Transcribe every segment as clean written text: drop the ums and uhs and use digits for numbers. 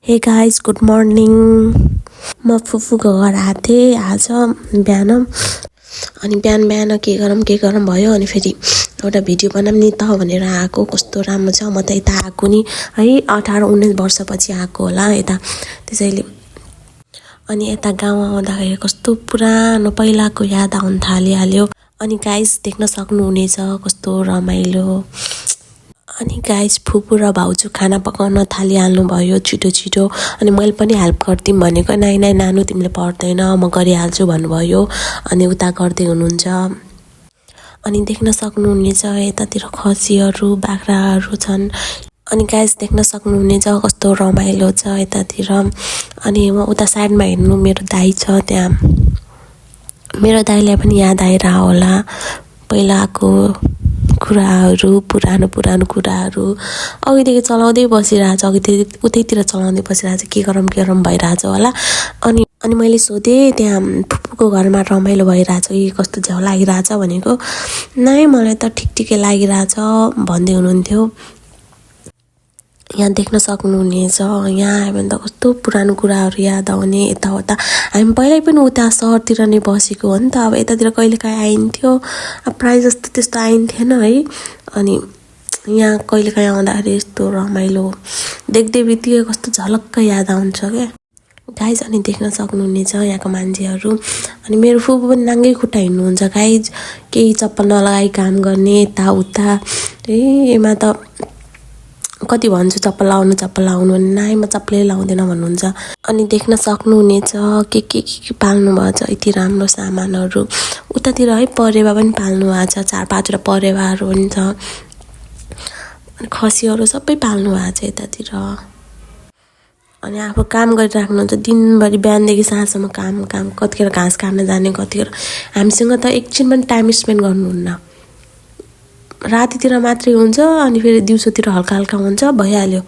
Hey guys good morning. म फुपूको घर आएको थिएँ आज बिहान। अनि बिहान के गरम भयो। अनि फेरि एउटा भिडियो बनाऊँ नि त भनेर आएको। कस्तो राम्रो छ। म त यता आएको नि है 18-19 वर्षपछि आएको होला यता। त्यसैले अनि यता गाउँ आउँदाखेरि कस्तो पुरानो पहिलाको याद आउन थालिहाल्यो। अनि गाइस देख्न सक्नुहुनेछ कस्तो रमाइलो। अनि गाइस फुपू र भाउजू खाना पकाउन थालिहाल्नु भयो छिटो। अनि मैले पनि हेल्प गरिदिउँ भनेको, नाइ नानु तिमीले पर्दैन म गरिहाल्छु भन्नुभयो। अनि उता गर्दै हुनुहुन्छ। अनि देख्न सक्नुहुनेछ यतातिर खसीहरू बाख्राहरू छन्। अनि गाइस देख्न सक्नुहुनेछ कस्तो रमाइलो छ यतातिर। अनि म उता साइडमा हेर्नु मेरो दाइ छ त्यहाँ। मेरो दाइलाई पनि याद आइरह होला पहिलाको कुराहरू, पुरानो कुराहरू। अघिदेखि चलाउँदै बसिरहेछ, उतैतिर चलाउँदै बसिरहेछ। के गरम भइरहेछ होला। अनि मैले सोधेँ त्यहाँ फुपूको घरमा रमाइलो भइरहेछ कि कस्तो झ्याउ लागिरहेछ भनेको। नाइ मलाई त ठिकै लागिरहेछ भन्दै हुनुहुन्थ्यो। यहाँ देख्न सक्नुहुनेछ यहाँ आयो भने त कस्तो पुरानो कुराहरू याद आउने यताउता। हामी पहिल्यै पनि उता सहरतिर नै बसेको हो नि त। अब यतातिर कहिलेकाहीँ आइन्थ्यो, अब प्रायः जस्तो त्यस्तो आइन्थेन है। अनि यहाँ कहिलेकाहीँ आउँदाखेरि यस्तो रमाइलो देख्दै बित्तिकै कस्तो झलक्क याद आउँछ क्या गाइज। अनि देख्न सक्नुहुनेछ यहाँको मान्छेहरू। अनि मेरो फुपू पनि नाङ्गै खुट्टा हिँड्नुहुन्छ गाइज, केही चप्पल नलगाई काम गर्ने यताउता। एमा त कति भन्छु चप्पल लाउनु नाइ म चप्पलै लाउँदैन भन्नुहुन्छ। अनि देख्न सक्नुहुनेछ के पाल्नु भएको छ यति राम्रो सामानहरू। उतातिर है परेवा पनि पाल्नु भएको छ, 4-5वटा परेवाहरू पनि छ। अनि खसीहरू सबै पाल्नु भएको छ यतातिर। अनि आफू काम गरिराख्नुहुन्छ दिनभरि बिहानदेखि साँझसम्म काम। कतिखेर घाँस काट्न जाने, कतिखेर हामीसँग त एकछिन पनि टाइम स्पेन्ड गर्नुहुन्न। रातितिर मात्रै हुन्छ अनि फेरि दिउँसोतिर हल्का हुन्छ भइहाल्यो।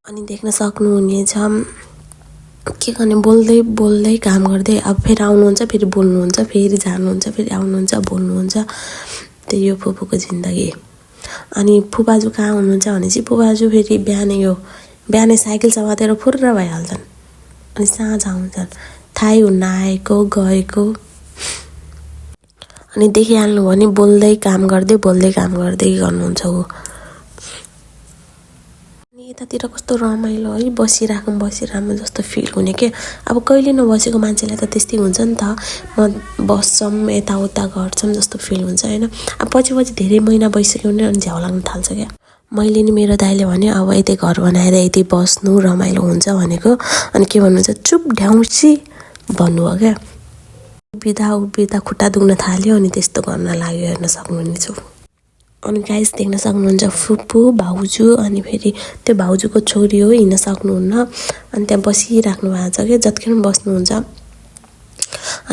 अनि देख्न सक्नुहुनेछ के गर्ने बोल्दै काम गर्दै। अब फेरि आउनुहुन्छ फेरि बोल्नुहुन्छ, फेरि जानुहुन्छ फेरि आउनुहुन्छ बोल्नुहुन्छ। त्यही हो फुपूको जिन्दगी। अनि फुपाजु कहाँ हुनुहुन्छ भनेपछि फुपाजु फेरि बिहानै साइकल समातेर फुर्र भइहाल्छन्। अनि साँझ आउँछन्, थाहै हुन्न आएको गएको। अनि देखिहाल्नु भने बोल्दै काम गर्दै गर्नुहुन्छ ऊ। अनि यतातिर कस्तो रमाइलो है, बसिराखौँ जस्तो फिल हुने के। अब कहिले नबसेको मान्छेलाई त त्यस्तै हुन्छ नि त। म बस्छौँ यताउता गर्छौँ जस्तो फिल हुन्छ होइन। अब पछि धेरै महिना बसिसक्यो भने अनि झ्याउ लाग्न थाल्छ क्या। मैले नि मेरो दाइले भन्यो अब यतै घर बनाएर यतै बस्नु रमाइलो हुन्छ भनेको। अनि के भन्नुहुन्छ चुप ढ्याउँसी भन्नुभयो क्या। उभिँदा खुट्टा दुख्न थाल्यो। अनि त्यस्तो गर्न लाग्यो हेर्न सक्नुहुनेछ। अनि गाइस देख्न सक्नुहुन्छ फुपू भाउजू अनि फेरि त्यो भाउजूको छोरी हो, हिँड्न सक्नुहुन्न। अनि त्यहाँ बसिराख्नु भएको छ क्या, जतिखेर पनि बस्नुहुन्छ।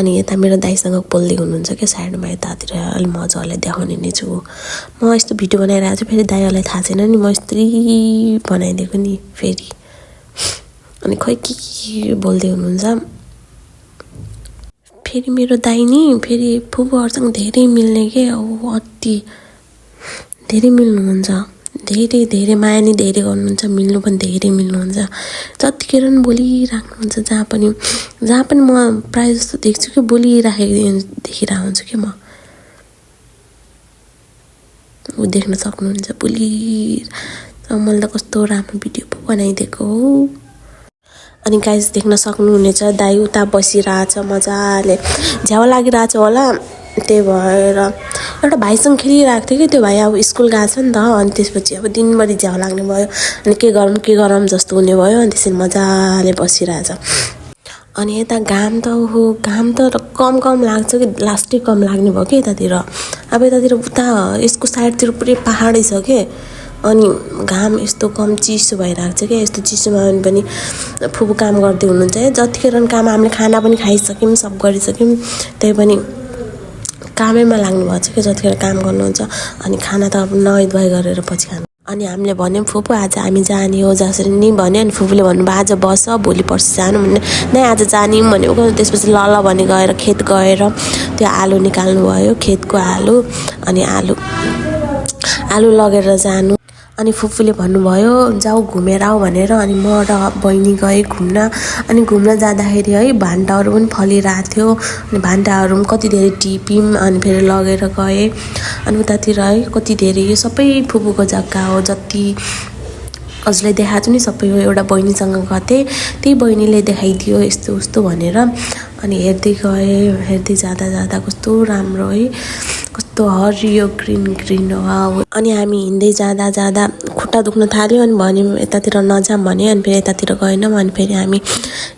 अनि यता मेरो दाइसँग बोल्दै हुनुहुन्छ क्या साइडमा यतातिर। अलि मजाले देखाउने नै छु। म यस्तो भिडियो बनाइरहेको छु फेरि दाइहरूलाई थाहा छैन नि म यस्तरी बनाइदिएको नि फेरि। अनि खै के बोल्दै हुनुहुन्छ। फेरि मेरो दाइ नि फेरि फुपूहरूसँग धेरै मिल्ने के, अति धेरै मिल्नुहुन्छ। धेरै माया नि धेरै गर्नुहुन्छ, मिल्नु पनि धेरै मिल्नुहुन्छ। जतिखेर पनि बोलिराख्नुहुन्छ। जहाँ पनि म प्रायः जस्तो देख्छु कि देखिरहेको हुन्छु कि म। ऊ देख्न सक्नुहुन्छ मैले त कस्तो राम्रो भिडियो बनाइदिएको हो। अनि गाइस देख्न सक्नुहुनेछ दाइ उता बसिरहेछ मजाले, झ्याउ लागिरहेछ होला। त्यही भएर एउटा भाइसँग खेलिरहेको थियो कि त्यो भाइ अब स्कुल गएको छ नि त। अनि त्यसपछि अब दिनभरि झ्याउ लाग्ने भयो। अनि के गरम जस्तो हुने भयो। अनि त्यसरी मजाले बसिरहेछ। अनि यता घाम त कम लाग्छ कि लास्टै कम लाग्ने भयो कि यतातिर। अब यतातिर उता यसको साइडतिर पुरै पहाडै छ के। अनि घाम यस्तो कम चिसो भइरहेको छ क्या। यस्तो चिसोमा पनि फुपू काम गर्दै हुनुहुन्छ है। जतिखेर काम हामीले खाना पनि खाइसक्यौँ, सब गरिसक्यौँ, त्यही पनि कामैमा लाग्नु भएको छ क्या जतिखेर काम गर्नुहुन्छ। अनि खाना त अब नुहाइ गरेर पछि खानु। अनि हामीले भन्यौँ फुपू आज हामी जाने हो जसरी नि भन्यो। अनि फुपूले भन्नुभयो आज बस भोलि पर्सि जानु भन्ने। नै आज जाने भन्यो। त्यसपछि ल भने गएर खेत गएर त्यो आलु निकाल्नु भयो, खेतको आलु। अनि आलु लगेर जानु। अनि फुपूले भन्नुभयो जाऊ घुमेर आऊ भनेर। अनि म र बहिनी गए घुम्न। अनि घुम्न जाँदाखेरि है भान्टाहरू पनि फलिरहेको थियो। अनि भान्टाहरू पनि कति धेरै टिप्यौँ अनि फेरि लगेर गएँ। अनि उतातिर है कति धेरै यो सबै फुपूको जग्गा हो, जति हजुरलाई देखाएको छु नि सबै हो। एउटा बहिनीसँग गएको थिएँ, त्यही बहिनीले देखाइदियो यस्तो उस्तो भनेर। अनि हेर्दै गएँ, हेर्दै जाँदा जाँदा कस्तो राम्रो है, कस्तो हरियो ग्रिन ग्रिन हो। अनि हामी हिँड्दै जाँदा जाँदा खुट्टा दुख्न थाल्यो। अनि भन्यौँ यतातिर नजाऊँ भने, अनि फेरि यतातिर गएनौँ। अनि फेरि हामी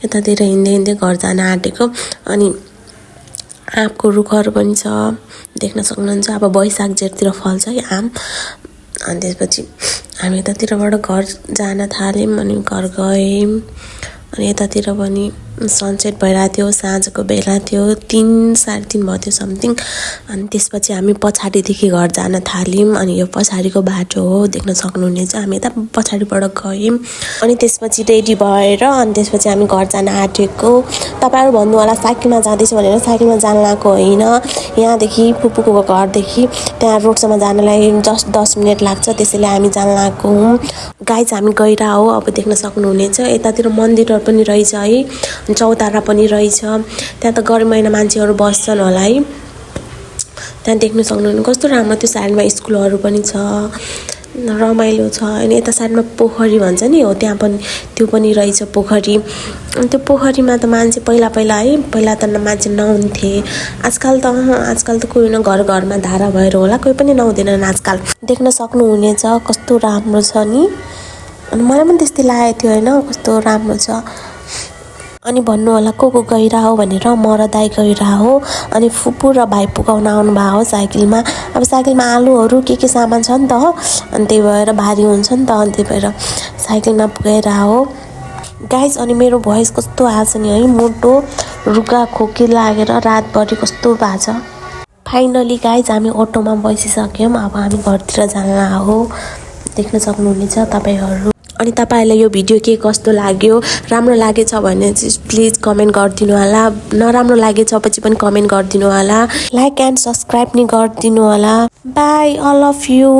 यतातिर हिँड्दै हिँड्दै घर जान आँटेको। अनि आँपको रुखहरू पनि छ, देख्न सक्नुहुन्छ। अब वैशाख जेठतिर फल्छ है आम। अनि त्यसपछि हामी यतातिरबाट घर जान थाल्यौँ। अनि घर गयौँ। अनि यतातिर पनि सनसेट भइरहेको थियो, साँझको बेला थियो, 3 साढे 3 भयो थियो समथिङ। अनि त्यसपछि हामी पछाडिदेखि घर जान थाल्यौँ। अनि यो पछाडिको बाटो हो, देख्न सक्नुहुनेछ। हामी यता पछाडिबाट गयौँ। अनि त्यसपछि रेडी भएर अनि त्यसपछि हामी घर जान आँटेको। तपाईँहरू भन्नु होला साइकलमा जाँदैछ भनेर, साइकलमा जान लागेको होइन। यहाँदेखि फुपूको घरदेखि त्यहाँ रोडसम्म जानलाई जस्ट 10 मिनट लाग्छ, त्यसैले हामी जान लागेको हौँ। गाइज हामी गइरह हो, अब देख्न सक्नुहुनेछ। यतातिर मन्दिरहरू पनि रहेछ है, चौतारा पनि रहेछ। त्यहाँ त गर्मी महिना मान्छेहरू बस्छन् होला है। त्यहाँ देख्न सक्नुहुन्न कस्तो राम्रो, त्यो साइडमा स्कुलहरू पनि छ, रमाइलो छ। अनि यता साइडमा पोखरी भन्छ नि हो, त्यहाँ पनि त्यो पनि रहेछ पोखरी। अनि त्यो पोखरीमा त मान्छे पहिला है, पहिला त मान्छे नुहाउँथे। आजकल त कोही न घर घरमा धारा भएर होला, कोही पनि नुहाउँदैनन् आजकल। देख्न सक्नुहुनेछ कस्तो राम्रो छ नि। अनि मलाई पनि त्यस्तै लागेको थियो होइन, कस्तो राम्रो छ। अनि भन्नु होला को गइरह हो भनेर, म र दाइ गइरह हो। अनि फुपू र भाइ पुगाउन आउनु भएको हो साइकलमा। अब साइकलमा आलुहरू के सामान छ नि त, अनि त्यही भएर भारी हुन्छ नि त, अनि त्यही भएर साइकलमा पुगाइरह हो गाइज। अनि मेरो भोइस कस्तो आएको छ नि है, मोटो रुगा खोकी लागेर रातभरि कस्तो भएको छ। फाइनली गाइज हामी अटोमा बसिसक्यौँ। अब हामी घरतिर जान हो, देख्न सक्नुहुनेछ तपाईँहरू। अनि तपाईँहरूलाई यो भिडियो के कस्तो लाग्यो, राम्रो लागेछ भने चाहिँ प्लिज कमेन्ट गरिदिनु होला। नराम्रो लागेछ पछि पनि कमेन्ट गरिदिनु होला। लाइक एन्ड सब्सक्राइब नि गरिदिनु होला। Bye, all of you.